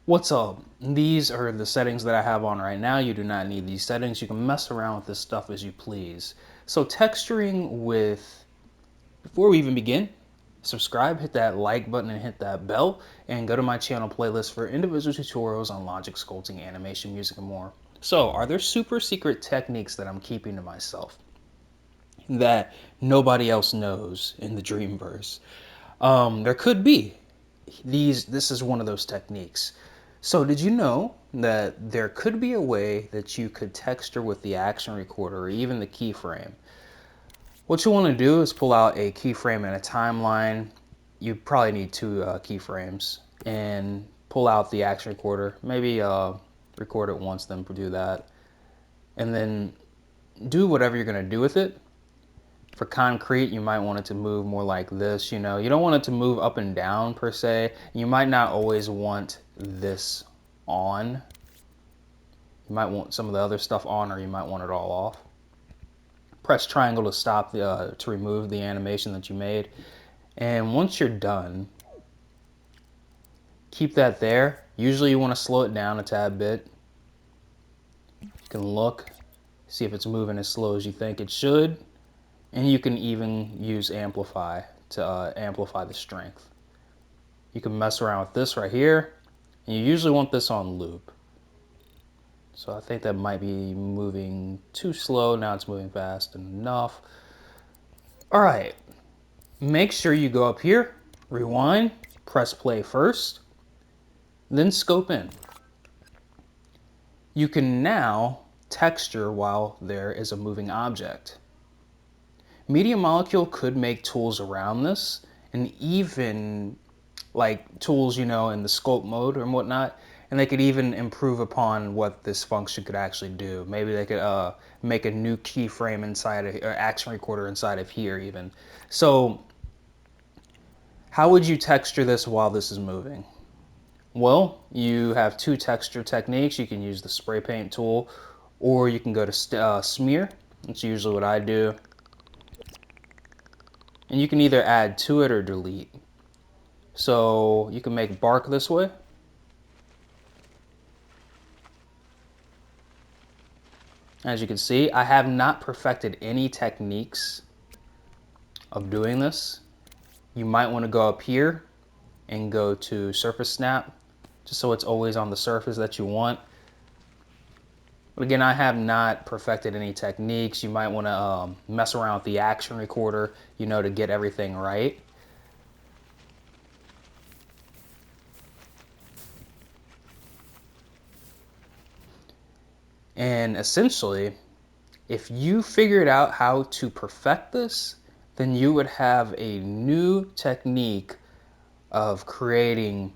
What's up? These are the settings that I have on right now. You do not need these settings. You can mess around with this stuff as you please. So texturing with, before we even begin, subscribe, hit that like button and hit that bell, and go to my channel playlist for individual tutorials on logic, sculpting, animation, music, and more. So are there super secret techniques that I'm keeping to myself that nobody else knows in the Dreamverse? There could be. This is one of those techniques. So did you know that there could be a way that you could texture with the action recorder or even the keyframe? What you want to do is pull out a keyframe and a timeline. You probably need two keyframes, and pull out the action recorder. Maybe record it once, then do that, and then do whatever you're going to do with it. For concrete, you might want it to move more like this, you know. You don't want it to move up and down per se. You might not always want this on. You might want some of the other stuff on, or you might want it all off. Press triangle to stop to remove the animation that you made. And once you're done, keep that there. Usually you want to slow it down a tad bit. You can look, see if it's moving as slow as you think it should. And you can even use amplify to amplify the strength. You can mess around with this right here. And you usually want this on loop. So I think that might be moving too slow. Now it's moving fast enough. All right, make sure you go up here, rewind, press play first, then scope in. You can now texture while there is a moving object. Media Molecule could make tools around this, and even like tools, you know, in the sculpt mode and whatnot, and they could even improve upon what this function could actually do. Maybe they could make a new keyframe inside of, or action recorder inside of here even. So how would you texture this while this is moving? Well, you have two texture techniques. You can use the spray paint tool, or you can go to smear. That's usually what I do. And you can either add to it or delete. So you can make bark this way. As you can see, I have not perfected any techniques of doing this. You might want to go up here and go to surface snap, just so it's always on the surface that you want. But again, I have not perfected any techniques. You might want to mess around with the action recorder, you know, to get everything right. And essentially, if you figured out how to perfect this, then you would have a new technique of creating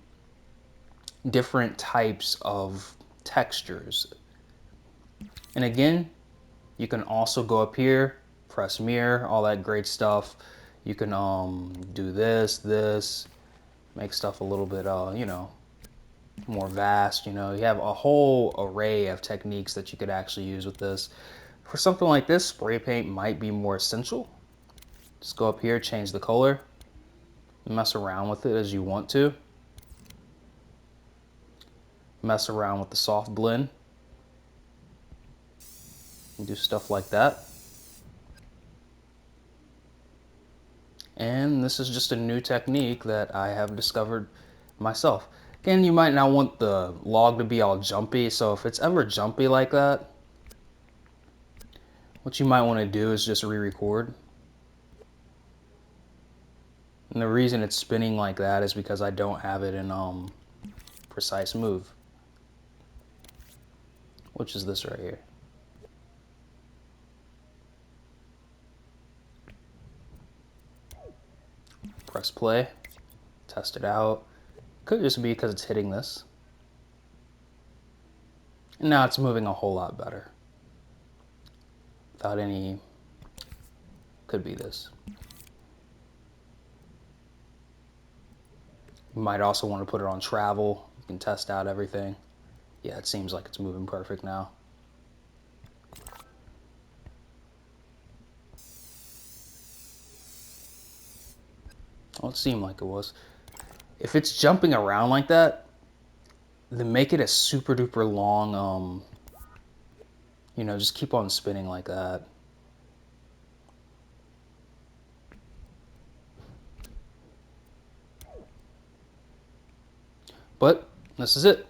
different types of textures. And again, you can also go up here, press mirror, all that great stuff. You can do this, make stuff a little bit, you know, more vast. You know, you have a whole array of techniques that you could actually use with this. For something like this, spray paint might be more essential. Just go up here, change the color, mess around with it as you want to. Mess around with the soft blend. And do stuff like that. And this is just a new technique that I have discovered myself. Again, you might not want the log to be all jumpy, so if it's ever jumpy like that, what you might want to do is just re-record. And the reason it's spinning like that is because I don't have it in precise move, which is this right here. Press play, test it out. Could just be because it's hitting this. And now it's moving a whole lot better. Without any, could be this. You might also want to put it on travel. You can test out everything. Yeah, it seems like it's moving perfect now. Well, it seemed like it was. If it's jumping around like that, then make it a super duper long, you know, just keep on spinning like that. But this is it.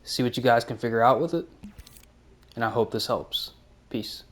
See what you guys can figure out with it. And I hope this helps. Peace.